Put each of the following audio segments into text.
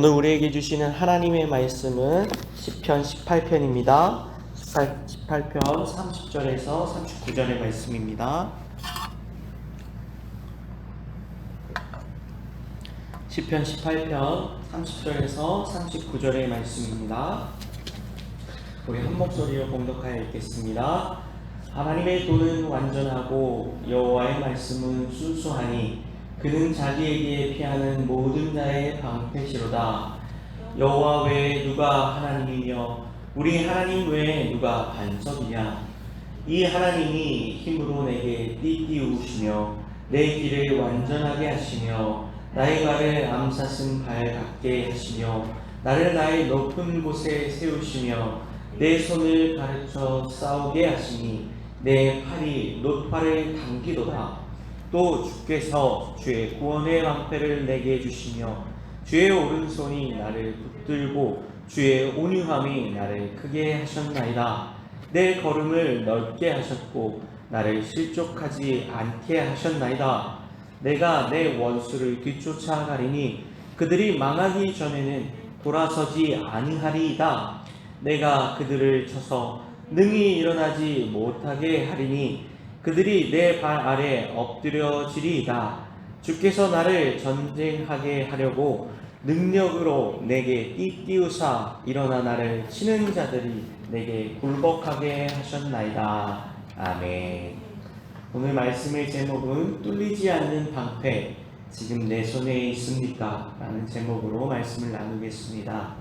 오늘 우리에게 주시는 하나님의 말씀은 시편 18편입니다. 18편 30절에서 39절의 말씀입니다. 시편 18편 30절에서 39절의 말씀입니다. 우리 한 목소리로 봉독하여 읽겠습니다. 하나님의 도는 완전하고 여호와의 말씀은 순수하니 그는 자기에게 피하는 모든 자의 방패시로다. 여호와 외에 누가 하나님이며 우리 하나님 외에 누가 반석이냐. 이 하나님이 힘으로 내게 띠띠우시며 내 길을 완전하게 하시며 나의 발을 암사슴 발 같게 하시며 나를 나의 높은 곳에 세우시며 내 손을 가르쳐 싸우게 하시니 내 팔이 놋팔을 당기도다. 또 주께서 주의 구원의 방패를 내게 주시며 주의 오른손이 나를 붙들고 주의 온유함이 나를 크게 하셨나이다. 내 걸음을 넓게 하셨고 나를 실족하지 않게 하셨나이다. 내가 내 원수를 뒤쫓아가리니 그들이 망하기 전에는 돌아서지 아니하리이다. 내가 그들을 쳐서 능히 일어나지 못하게 하리니 그들이 내 발 아래 엎드려지리이다. 주께서 나를 전쟁하게 하려고 능력으로 내게 띠띠우사 일어나 나를 치는 자들이 내게 굴복하게 하셨나이다. 아멘. 오늘 말씀의 제목은 뚫리지 않는 방패, 지금 내 손에 있습니까? 라는 제목으로 말씀을 나누겠습니다.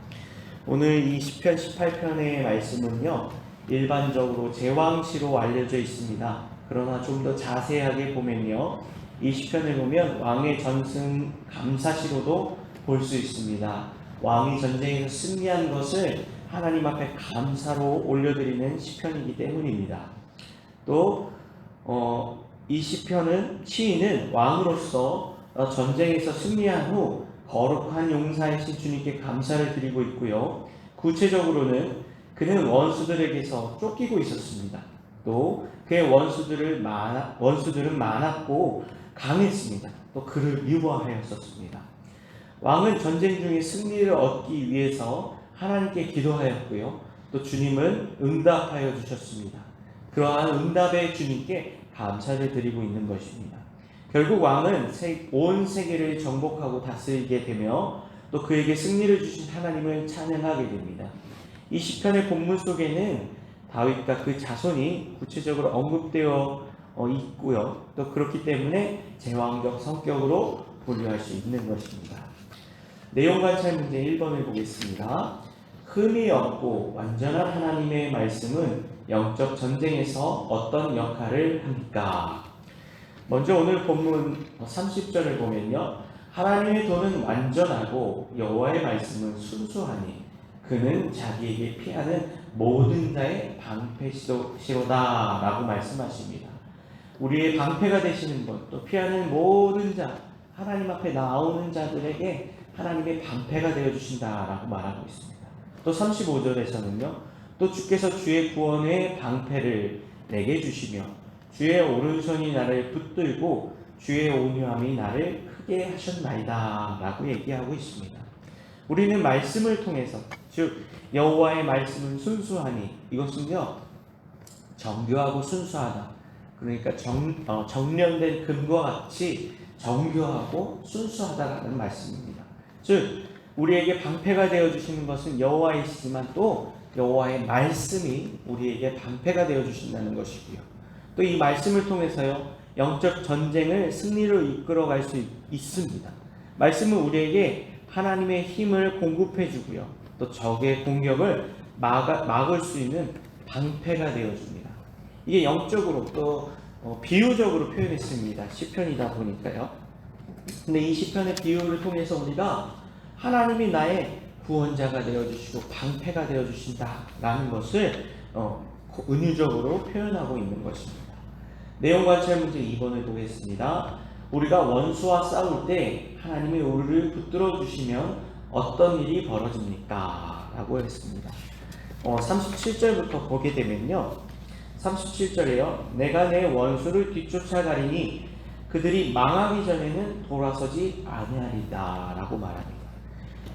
오늘 이 시편 18편의 말씀은요, 일반적으로 제왕시로 알려져 있습니다. 그러나 좀 더 자세하게 보면요, 이 시편을 보면 왕의 전승 감사시로도 볼 수 있습니다. 왕이 전쟁에서 승리한 것을 하나님 앞에 감사로 올려드리는 시편이기 때문입니다. 또 이 시편은 시인은 왕으로서 전쟁에서 승리한 후 거룩한 용사이신 주님께 감사를 드리고 있고요. 구체적으로는 그는 원수들에게서 쫓기고 있었습니다. 또 그의 원수들은 많았고 강했습니다. 또 그를 미워하였었습니다. 왕은 전쟁 중에 승리를 얻기 위해서 하나님께 기도하였고요. 또 주님은 응답하여 주셨습니다. 그러한 응답의 주님께 감사를 드리고 있는 것입니다. 결국 왕은 온 세계를 정복하고 다스리게 되며 또 그에게 승리를 주신 하나님을 찬양하게 됩니다. 이 시편의 본문 속에는 다윗과 그 자손이 구체적으로 언급되어 있고요. 또 그렇기 때문에 제왕적 성격으로 분류할 수 있는 것입니다. 내용 관찰 문제 1번을 보겠습니다. 흠이 없고 완전한 하나님의 말씀은 영적 전쟁에서 어떤 역할을 합니까? 먼저 오늘 본문 30절을 보면요, 하나님의 도는 완전하고 여호와의 말씀은 순수하니 그는 자기에게 피하는 모든 자의 방패시로다 라고 말씀하십니다. 우리의 방패가 되시는 분, 또 피하는 모든 자, 하나님 앞에 나오는 자들에게 하나님의 방패가 되어주신다 라고 말하고 있습니다. 또 35절에서는요, 또 주께서 주의 구원의 방패를 내게 주시며 주의 오른손이 나를 붙들고 주의 온유함이 나를 크게 하셨나이다 라고 얘기하고 있습니다. 우리는 말씀을 통해서, 즉 여호와의 말씀은 순수하니, 이것은요 정교하고 순수하다, 그러니까 정련된 금과 같이 정교하고 순수하다라는 말씀입니다. 즉 우리에게 방패가 되어주시는 것은 여호와이시지만 또 여호와의 말씀이 우리에게 방패가 되어주신다는 것이고요. 또 이 말씀을 통해서요 영적 전쟁을 승리로 이끌어갈 수 있습니다. 말씀은 우리에게 하나님의 힘을 공급해 주고요, 또 적의 공격을 막을 수 있는 방패가 되어줍니다. 이게 영적으로 또 비유적으로 표현했습니다. 시편이다 보니까요. 근데 이 시편의 비유를 통해서 우리가 하나님이 나의 구원자가 되어주시고 방패가 되어주신다라는 것을 은유적으로 표현하고 있는 것입니다. 내용 관찰 문제 2번을 보겠습니다. 우리가 원수와 싸울 때 하나님이 우리를 붙들어 주시면 어떤 일이 벌어집니까? 라고 했습니다. 37절부터 보게 되면요, 37절에요, 내가 내 원수를 뒤쫓아가리니 그들이 망하기 전에는 돌아서지 아니하리다 라고 말합니다.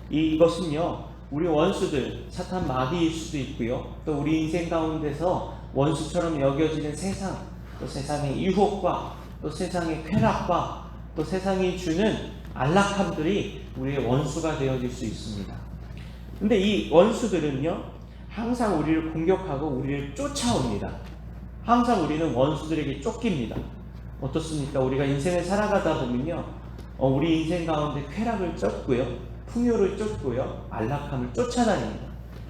이것은요, 우리 원수들, 사탄 마귀일 수도 있고요, 또 우리 인생 가운데서 원수처럼 여겨지는 세상, 또 세상의 유혹과 또 세상의 쾌락과 또 세상이 주는 안락함들이 우리의 원수가 되어질 수 있습니다. 근데 이 원수들은요, 항상 우리를 공격하고 우리를 쫓아옵니다. 항상 우리는 원수들에게 쫓깁니다. 어떻습니까? 우리가 인생을 살아가다 보면요, 우리 인생 가운데 쾌락을 쫓고요, 풍요를 쫓고요, 안락함을 쫓아다닙니다.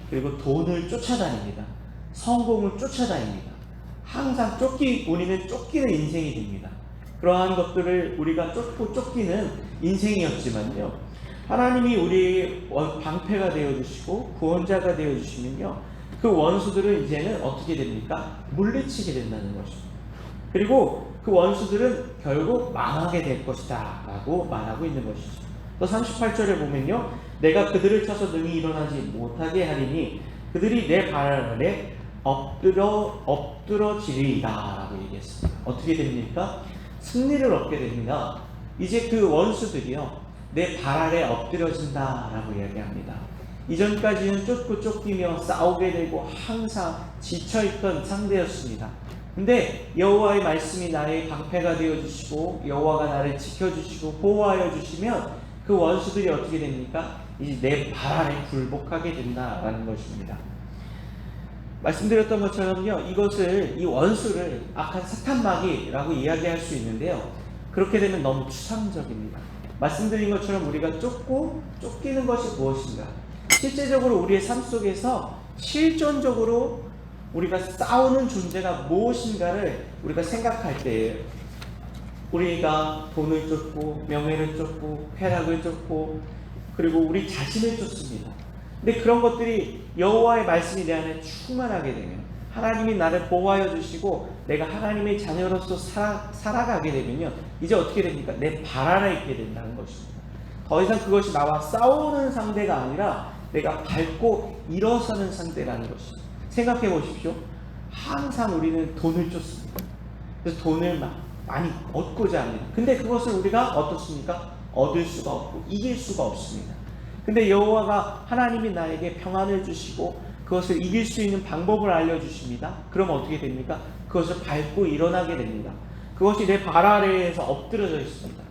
그리고 돈을 쫓아다닙니다. 성공을 쫓아다닙니다. 항상 우리는 쫓기는 인생이 됩니다. 그러한 것들을 우리가 쫓고 쫓기는 인생이었지만요, 하나님이 우리의 방패가 되어주시고 구원자가 되어주시면요, 그 원수들은 이제는 어떻게 됩니까? 물리치게 된다는 것입니다. 그리고 그 원수들은 결국 망하게 될 것이다 라고 말하고 있는 것이죠. 또 38절에 보면요, 내가 그들을 쳐서 능히 일어나지 못하게 하리니 그들이 내 발 아래 엎드러지리이다 라고 얘기했습니다. 어떻게 됩니까? 승리를 얻게 됩니다. 이제 그 원수들이요, 내 발 아래 엎드려진다 라고 이야기합니다. 이전까지는 쫓고 쫓기며 싸우게 되고 항상 지쳐있던 상대였습니다. 근데 여호와의 말씀이 나의 방패가 되어주시고 여호와가 나를 지켜주시고 보호하여 주시면 그 원수들이 어떻게 됩니까? 이제 내 발 아래 굴복하게 된다라는 것입니다. 말씀드렸던 것처럼요, 이 원수를 악한 사탄 마귀라고 이야기할 수 있는데요, 그렇게 되면 너무 추상적입니다. 말씀드린 것처럼 우리가 쫓기는 것이 무엇인가? 실제적으로 우리의 삶 속에서 실존적으로 우리가 싸우는 존재가 무엇인가를 우리가 생각할 때예요. 우리가 돈을 쫓고 명예를 쫓고 쾌락을 쫓고 그리고 우리 자신을 쫓습니다. 근데 그런 것들이 여호와의 말씀이 내 안에 충만하게 되면, 하나님이 나를 보호하여 주시고 내가 하나님의 자녀로서 살아가게 되면요, 이제 어떻게 됩니까? 내 발 아래 있게 된다는 것입니다. 더 이상 그것이 나와 싸우는 상대가 아니라 내가 밟고 일어서는 상대라는 것입니다. 생각해 보십시오. 항상 우리는 돈을 쫓습니다. 그래서 돈을 많이 얻고자 합니다. 근데 그것을 우리가 어떻습니까? 얻을 수가 없고 이길 수가 없습니다. 근데 여호와가 하나님이 나에게 평안을 주시고 그것을 이길 수 있는 방법을 알려주십니다. 그럼 어떻게 됩니까? 그것을 밟고 일어나게 됩니다. 그것이 내 발 아래에서 엎드려져 있습니다.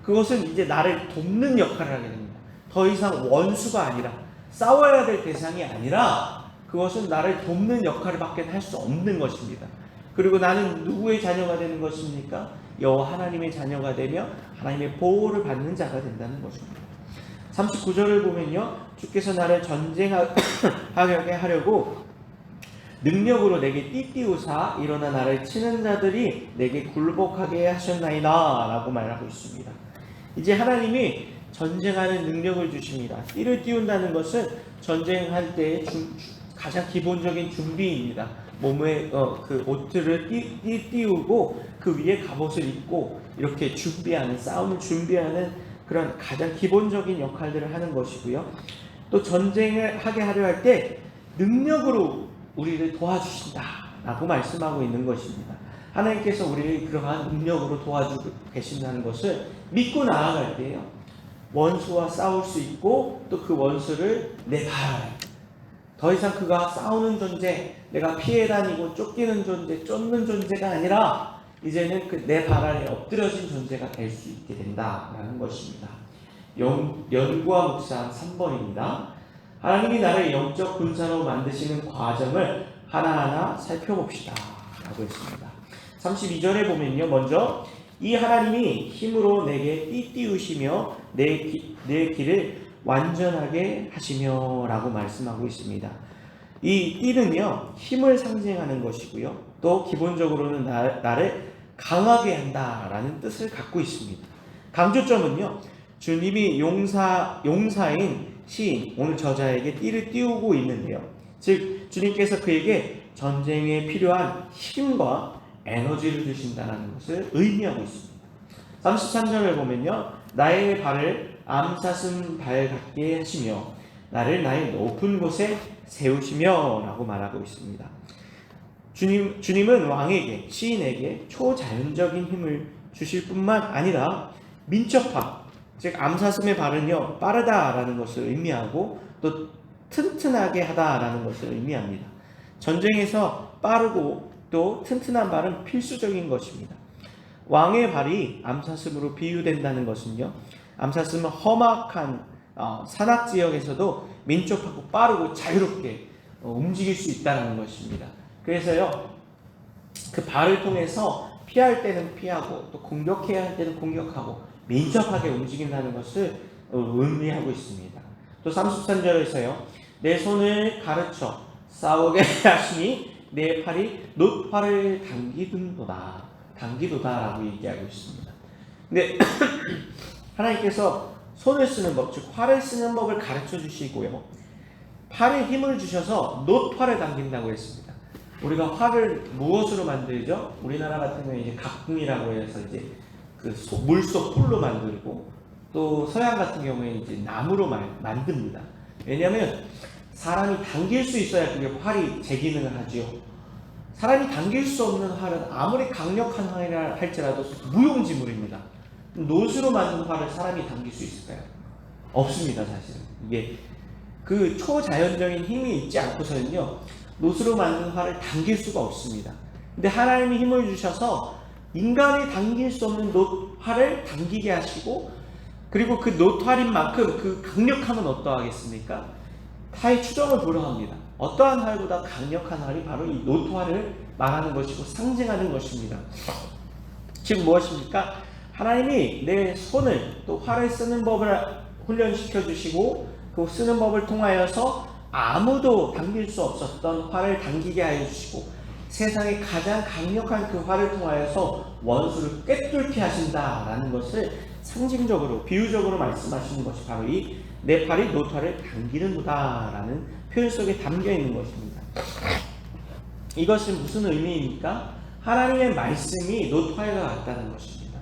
그것은 이제 나를 돕는 역할을 하게 됩니다. 더 이상 원수가 아니라, 싸워야 될 대상이 아니라 그것은 나를 돕는 역할을 밖에 할 수 없는 것입니다. 그리고 나는 누구의 자녀가 되는 것입니까? 여호와 하나님의 자녀가 되며 하나님의 보호를 받는 자가 된다는 것입니다. 39절을 보면요, 주께서 나를 전쟁하게 하려고 능력으로 내게 띠띠우사 일어나 나를 치는 자들이 내게 굴복하게 하셨나이다 라고 말하고 있습니다. 이제 하나님이 전쟁하는 능력을 주십니다. 띠를 띄운다는 것은 전쟁할 때의 가장 기본적인 준비입니다. 몸에 그 옷들을 띄우고 그 위에 갑옷을 입고 이렇게 준비하는, 싸움을 준비하는 그런 가장 기본적인 역할들을 하는 것이고요. 또 전쟁을 하게 하려 할 때 능력으로 우리를 도와주신다 라고 말씀하고 있는 것입니다. 하나님께서 우리를 그러한 능력으로 도와주고 계신다는 것을 믿고 나아갈 때요, 원수와 싸울 수 있고 또 그 원수를 내 발 아래, 더 이상 그가 싸우는 존재, 내가 피해 다니고 쫓기는 존재, 쫓는 존재가 아니라 이제는 그 내 발 아래 엎드려진 존재가 될 수 있게 된다라는 것입니다. 연구와 묵상 3번입니다. 하나님이 나를 영적 군사로 만드시는 과정을 하나하나 살펴봅시다 라고 했습니다. 32절에 보면요, 먼저 이 하나님이 힘으로 내게 띠띠우시며 내 길을 완전하게 하시며 라고 말씀하고 있습니다. 이 띠는요, 힘을 상징하는 것이고요, 또 기본적으로는 나를 강하게 한다라는 뜻을 갖고 있습니다. 강조점은요, 주님이 용사인 시인, 오늘 저자에게 띠를 띄우고 있는데요, 즉 주님께서 그에게 전쟁에 필요한 힘과 에너지를 주신다는 것을 의미하고 있습니다. 33절을 보면요, 나의 발을 암사슴 발 같게 하시며 나를 나의 높은 곳에 세우시며 라고 말하고 있습니다. 주님은 왕에게, 시인에게 초자연적인 힘을 주실 뿐만 아니라 민첩함, 즉 암사슴의 발은요 빠르다라는 것을 의미하고 또 튼튼하게 하다라는 것을 의미합니다. 전쟁에서 빠르고 또 튼튼한 발은 필수적인 것입니다. 왕의 발이 암사슴으로 비유된다는 것은요, 암사슴은 험악한 산악 지역에서도 민첩하고 빠르고 자유롭게 움직일 수 있다는 것입니다. 그래서요, 그 발을 통해서 피할 때는 피하고 또 공격해야 할 때는 공격하고 민첩하게 움직인다는 것을 의미하고 있습니다. 또 33절에서요, 내 손을 가르쳐 싸우게 하시니 내 팔이 놋활을 당기도다라고 얘기하고 있습니다. 근데 하나님께서 손을 쓰는 법, 즉 활을 쓰는 법을 가르쳐 주시고요, 팔에 힘을 주셔서 놋활을 당긴다고 했습니다. 우리가 활을 무엇으로 만들죠? 우리나라 같은 경우에 이제 각궁이라고 해서 이제 그 물속 풀로 만들고, 또 서양 같은 경우에 이제 나무로 만듭니다. 왜냐하면 사람이 당길 수 있어야 그게 활이 제 기능을 하지요. 사람이 당길 수 없는 활은 아무리 강력한 활이라 할지라도 무용지물입니다. 놋으로 만든 활을 사람이 당길 수 있을까요? 없습니다, 사실은. 이게 그 초자연적인 힘이 있지 않고서는요, 놋으로 만든 활을 당길 수가 없습니다. 근데 하나님이 힘을 주셔서 인간이 당길 수 없는 놋활을 당기게 하시고, 그리고 그 놋활인 만큼 그 강력함은 어떠하겠습니까? 타의 추정을 불허합니다. 어떠한 활보다 강력한 활이 바로 이 놋활을 말하는 것이고 상징하는 것입니다. 즉 무엇입니까? 하나님이 내 손을 또 활을 쓰는 법을 훈련시켜 주시고 그 쓰는 법을 통하여서 아무도 당길 수 없었던 활을 당기게 하여 주시고, 세상에 가장 강력한 그 활을 통하여서 원수를 꿰뚫게 하신다라는 것을 상징적으로 비유적으로 말씀하시는 것이 바로 이 내 팔이 놋활을 당기는도다라는 표현 속에 담겨 있는 것입니다. 이것은 무슨 의미입니까? 하나님의 말씀이 놋활과 같다는 것입니다.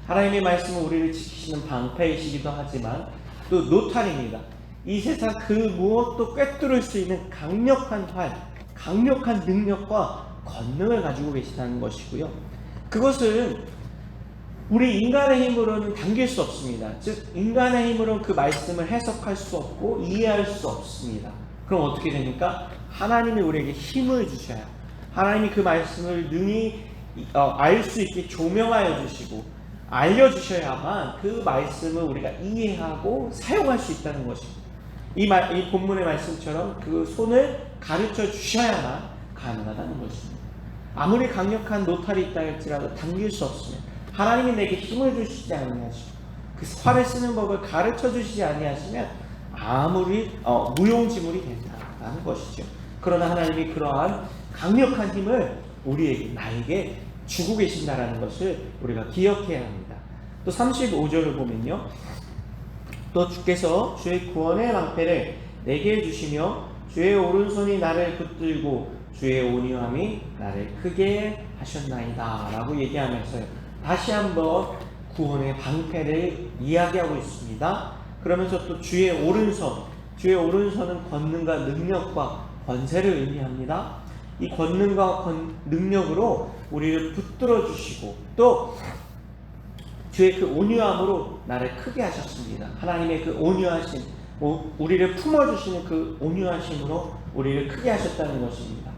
하나님의 말씀은 우리를 지키시는 방패이시기도 하지만 또 놋활입니다. 이 세상 그 무엇도 꿰뚫을 수 있는 강력한 활, 강력한 능력과 권능을 가지고 계시다는 것이고요. 그것은 우리 인간의 힘으로는 당길 수 없습니다. 즉 인간의 힘으로는 그 말씀을 해석할 수 없고 이해할 수 없습니다. 그럼 어떻게 됩니까? 하나님이 우리에게 힘을 주셔야, 하나님이 그 말씀을 능히 알 수 있게 조명하여 주시고 알려주셔야만 그 말씀을 우리가 이해하고 사용할 수 있다는 것입니다. 이 본문의 말씀처럼 그 손을 가르쳐 주셔야만 가능하다는 것입니다. 아무리 강력한 놋활이 있다 할지라도 당길 수 없으면, 하나님이 내게 힘을 주시지 아니하시고 그 활을 쓰는 법을 가르쳐 주시지 아니하시면 아무리 무용지물이 된다는 것이죠. 그러나 하나님이 그러한 강력한 힘을 우리에게, 나에게 주고 계신다라는 것을 우리가 기억해야 합니다. 또 35절을 보면요, 또 주께서 주의 구원의 방패를 내게 주시며 주의 오른손이 나를 붙들고 주의 온유함이 나를 크게 하셨나이다 라고 얘기하면서요, 다시 한번 구원의 방패를 이야기하고 있습니다. 그러면서 또 주의 오른손은 권능과 능력과 권세를 의미합니다. 이 권능과 능력으로 우리를 붙들어 주시고 또 주의 그 온유함으로 나를 크게 하셨습니다. 하나님의 그 온유하심, 우리를 품어주시는 그 온유하심으로 우리를 크게 하셨다는 것입니다.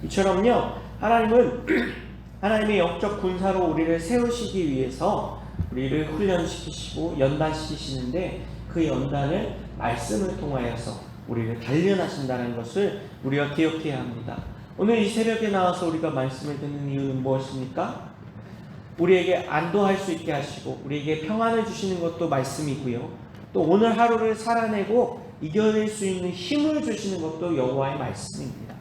이처럼요, 하나님은 하나님의 영적 군사로 우리를 세우시기 위해서 우리를 훈련시키시고 연단시키시는데, 그 연단을 말씀을 통하여서 우리를 단련하신다는 것을 우리가 기억해야 합니다. 오늘 이 새벽에 나와서 우리가 말씀을 듣는 이유는 무엇입니까? 우리에게 안도할 수 있게 하시고 우리에게 평안을 주시는 것도 말씀이고요, 또 오늘 하루를 살아내고 이겨낼 수 있는 힘을 주시는 것도 여호와의 말씀입니다.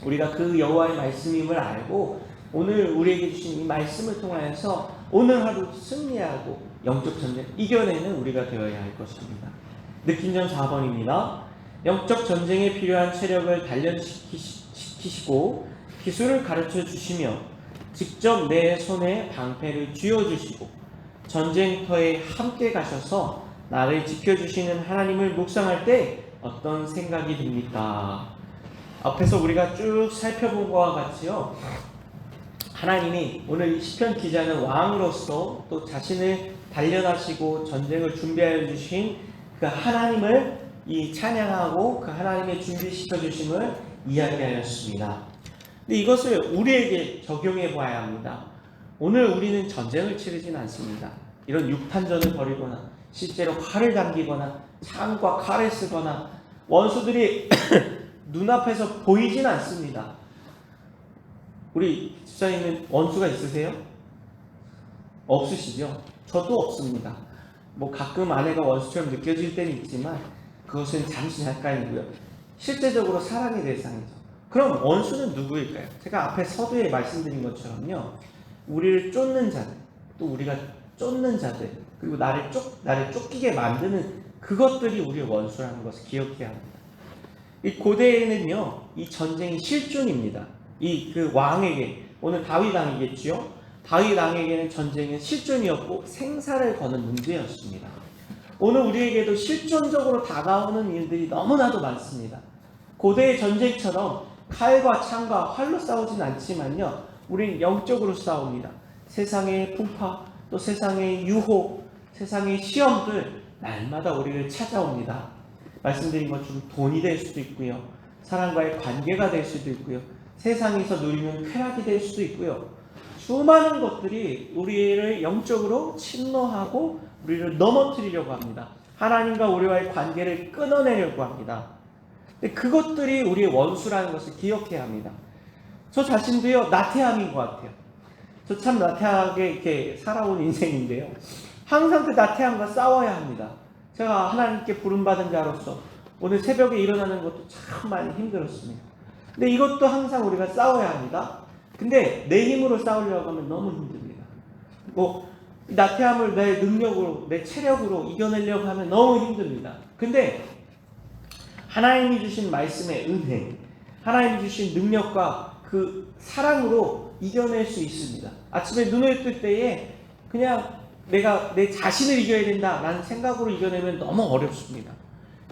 우리가 그 여호와의 말씀임을 알고 오늘 우리에게 주신 이 말씀을 통하여서 오늘 하루 승리하고 영적 전쟁 이겨내는 우리가 되어야 할 것입니다. 느낀점 4번입니다. 영적 전쟁에 필요한 체력을 단련시키시고 기술을 가르쳐 주시며 직접 내 손에 방패를 쥐어주시고 전쟁터에 함께 가셔서 나를 지켜주시는 하나님을 묵상할 때 어떤 생각이 듭니까? 앞에서 우리가 쭉 살펴본 것과 같이요, 하나님이 오늘 시편 기자는 왕으로서 또 자신을 단련하시고 전쟁을 준비하여 주신 그 하나님을 이 찬양하고 그 하나님의 준비시켜 주심을 이야기하였습니다. 근데 이것을 우리에게 적용해 봐야 합니다. 오늘 우리는 전쟁을 치르진 않습니다. 이런 육탄전을 벌이거나 실제로 칼을 당기거나 창과 칼을 쓰거나 원수들이 눈앞에서 보이진 않습니다. 우리 집사님은 원수가 있으세요? 없으시죠? 저도 없습니다. 뭐 가끔 아내가 원수처럼 느껴질 때는 있지만 그것은 잠시 잠깐이고요. 실제적으로 사랑의 대상이죠. 그럼 원수는 누구일까요? 제가 앞에 서두에 말씀드린 것처럼요. 우리를 쫓는 자들, 또 우리가 쫓는 자들, 그리고 나를 쫓기게 만드는 그것들이 우리의 원수라는 것을 기억해야 합니다. 이 고대에는요, 이 전쟁이 실존입니다. 이 그 왕에게, 오늘 다윗 왕이겠지요? 다윗 왕에게는 전쟁은 실존이었고 생사를 거는 문제였습니다. 오늘 우리에게도 실존적으로 다가오는 일들이 너무나도 많습니다. 고대의 전쟁처럼 칼과 창과 활로 싸우진 않지만요, 우리는 영적으로 싸웁니다. 세상의 풍파, 또 세상의 유혹, 세상의 시험들 날마다 우리를 찾아옵니다. 말씀드린 것처럼 돈이 될 수도 있고요, 사람과의 관계가 될 수도 있고요, 세상에서 누리는 쾌락이 될 수도 있고요. 수많은 것들이 우리를 영적으로 침노하고 우리를 넘어뜨리려고 합니다. 하나님과 우리와의 관계를 끊어내려고 합니다. 근데 그것들이 우리의 원수라는 것을 기억해야 합니다. 저 자신도요, 나태함인 것 같아요. 저 참 나태하게 이렇게 살아온 인생인데요, 항상 그 나태함과 싸워야 합니다. 제가 하나님께 부름받은 자로서 오늘 새벽에 일어나는 것도 참 많이 힘들었습니다. 근데 이것도 항상 우리가 싸워야 합니다. 근데 내 힘으로 싸우려고 하면 너무 힘듭니다. 뭐 나태함을 내 능력으로, 내 체력으로 이겨내려고 하면 너무 힘듭니다. 근데 하나님이 주신 말씀의 은혜, 하나님이 주신 능력과 그 사랑으로 이겨낼 수 있습니다. 아침에 눈을 뜰 때에 그냥 내가 내 자신을 이겨야 된다라는 생각으로 이겨내면 너무 어렵습니다.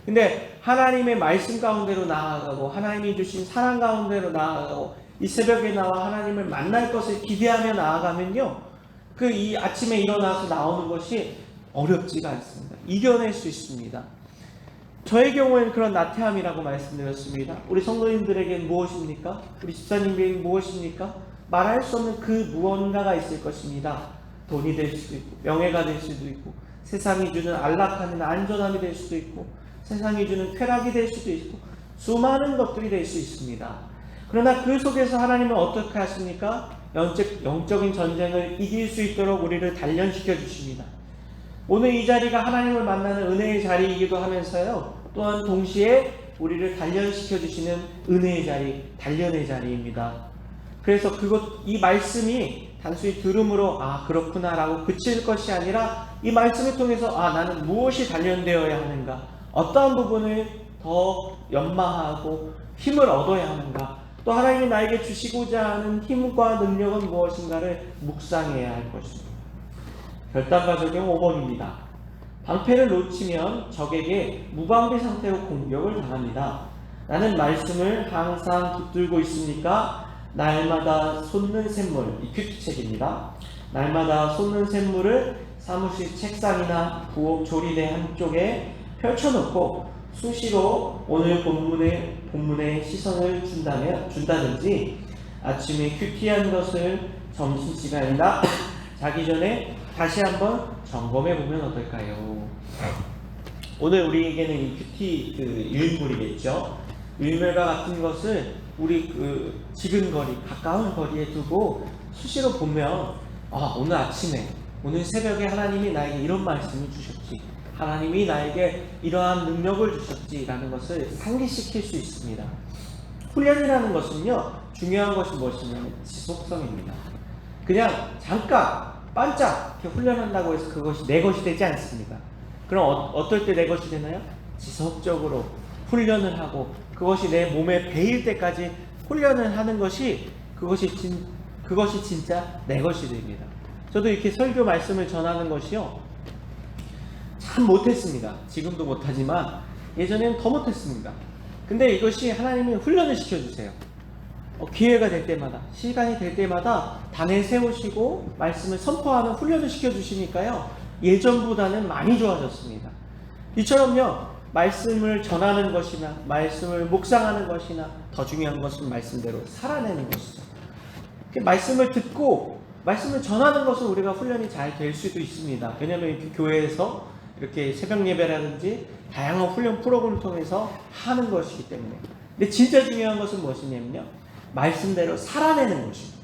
근데 하나님의 말씀 가운데로 나아가고 하나님이 주신 사랑 가운데로 나아가고 이 새벽에 나와 하나님을 만날 것을 기대하며 나아가면요, 그 이 아침에 일어나서 나오는 것이 어렵지가 않습니다. 이겨낼 수 있습니다. 저의 경우에는 그런 나태함이라고 말씀드렸습니다. 우리 성도님들에게는 무엇입니까? 우리 집사님에게는 무엇입니까? 말할 수 없는 그 무언가가 있을 것입니다. 돈이 될 수도 있고, 명예가 될 수도 있고, 세상이 주는 안락함이나 안전함이 될 수도 있고, 세상이 주는 쾌락이 될 수도 있고, 수많은 것들이 될 수 있습니다. 그러나 그 속에서 하나님은 어떻게 하십니까? 영적인 전쟁을 이길 수 있도록 우리를 단련시켜 주십니다. 오늘 이 자리가 하나님을 만나는 은혜의 자리이기도 하면서요, 또한 동시에 우리를 단련시켜 주시는 은혜의 자리, 단련의 자리입니다. 그래서 이 말씀이 단순히 들음으로 그렇구나 라고 그칠 것이 아니라 이 말씀을 통해서 나는 무엇이 단련되어야 하는가, 어떠한 부분을 더 연마하고 힘을 얻어야 하는가, 또 하나님이 나에게 주시고자 하는 힘과 능력은 무엇인가를 묵상해야 할 것입니다. 결단과 적용 5번입니다. 방패를 놓치면 적에게 무방비 상태로 공격을 당합니다. 나는 말씀을 항상 붙들고 있습니까? 날마다 솟는 샘물, 이 큐티책입니다. 날마다 솟는 샘물을 사무실 책상이나 부엌 조리대 한쪽에 펼쳐놓고 수시로 오늘 본문에 시선을 준다든지 아침에 큐티한 것을 점심시간이나 자기 전에 다시 한번 점검해 보면 어떨까요? 오늘 우리에게는 이 큐티 유인물이겠죠. 유인물과 같은 것을 우리 지근 거리, 가까운 거리에 두고 수시로 보면 오늘 아침에, 오늘 새벽에 하나님이 나에게 이런 말씀을 주셨지, 하나님이 나에게 이러한 능력을 주셨지라는 것을 상기시킬 수 있습니다. 훈련이라는 것은요, 중요한 것이 무엇이냐면 지속성입니다. 그냥 잠깐 반짝 이렇게 훈련한다고 해서 그것이 내 것이 되지 않습니다. 그럼 어떨 때 내 것이 되나요? 지속적으로 훈련을 하고 그것이 내 몸에 배일 때까지 훈련을 하는 것이 그것이 진짜 내 것이 됩니다. 저도 이렇게 설교 말씀을 전하는 것이요, 참 못했습니다. 지금도 못하지만 예전에는 더 못했습니다. 근데 이것이 하나님이 훈련을 시켜주세요. 기회가 될 때마다, 시간이 될 때마다 단에 세우시고 말씀을 선포하는 훈련을 시켜주시니까요, 예전보다는 많이 좋아졌습니다. 이처럼요, 말씀을 전하는 것이나 말씀을 묵상하는 것이나 더 중요한 것은 말씀대로 살아내는 것이죠. 말씀을 듣고 말씀을 전하는 것은 우리가 훈련이 잘 될 수도 있습니다. 왜냐하면 이렇게 교회에서 이렇게 새벽 예배라든지 다양한 훈련 프로그램을 통해서 하는 것이기 때문에. 근데 진짜 중요한 것은 무엇이냐면요, 말씀대로 살아내는 것입니다.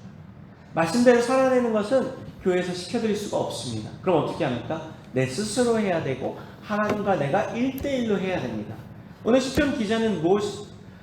말씀대로 살아내는 것은 교회에서 시켜드릴 수가 없습니다. 그럼 어떻게 합니까? 내 스스로 해야 되고 하나님과 내가 1대1로 해야 됩니다. 오늘 시편 기자는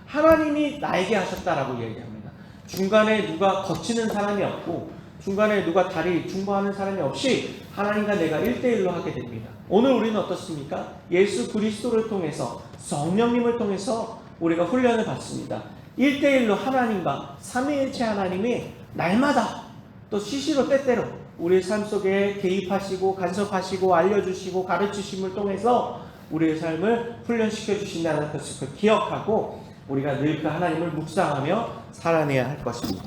하나님이 나에게 하셨다라고 얘기합니다. 중간에 누가 거치는 사람이 없고 중간에 누가 다리 중보하는 사람이 없이 하나님과 내가 1대1로 하게 됩니다. 오늘 우리는 어떻습니까? 예수 그리스도를 통해서, 성령님을 통해서 우리가 훈련을 받습니다. 1대1로 하나님과 삼위일체 하나님이 날마다 또 시시로 때때로 우리의 삶 속에 개입하시고 간섭하시고 알려주시고 가르치심을 통해서 우리의 삶을 훈련시켜 주신다는 것을 기억하고 우리가 늘 그 하나님을 묵상하며 살아내야 할 것입니다.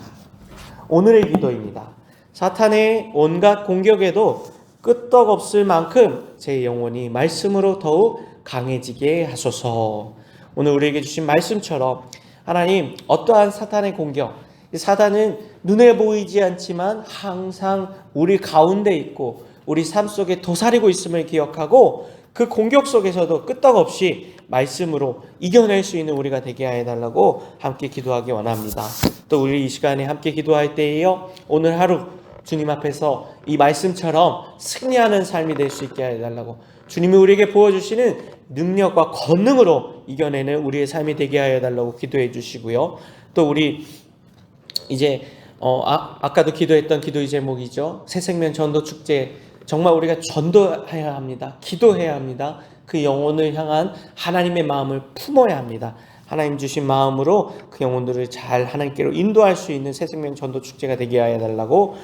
오늘의 기도입니다. 사탄의 온갖 공격에도 끄떡없을 만큼 제 영혼이 말씀으로 더욱 강해지게 하소서. 오늘 우리에게 주신 말씀처럼 하나님, 어떠한 사탄의 공격, 사탄은 눈에 보이지 않지만 항상 우리 가운데 있고 우리 삶 속에 도사리고 있음을 기억하고 그 공격 속에서도 끄떡없이 말씀으로 이겨낼 수 있는 우리가 되게 해달라고 함께 기도하기 원합니다. 또 우리 이 시간에 함께 기도할 때에요, 오늘 하루 주님 앞에서 이 말씀처럼 승리하는 삶이 될 수 있게 해달라고, 주님이 우리에게 보여주시는 능력과 권능으로 이겨내는 우리의 삶이 되게 하여 달라고 기도해 주시고요. 또 우리 이제 아까도 기도했던 기도의 제목이죠. 새생명 전도 축제, 정말 우리가 전도해야 합니다. 기도해야 합니다. 그 영혼을 향한 하나님의 마음을 품어야 합니다. 하나님 주신 마음으로 그 영혼들을 잘 하나님께로 인도할 수 있는 새생명 전도 축제가 되게 하여 달라고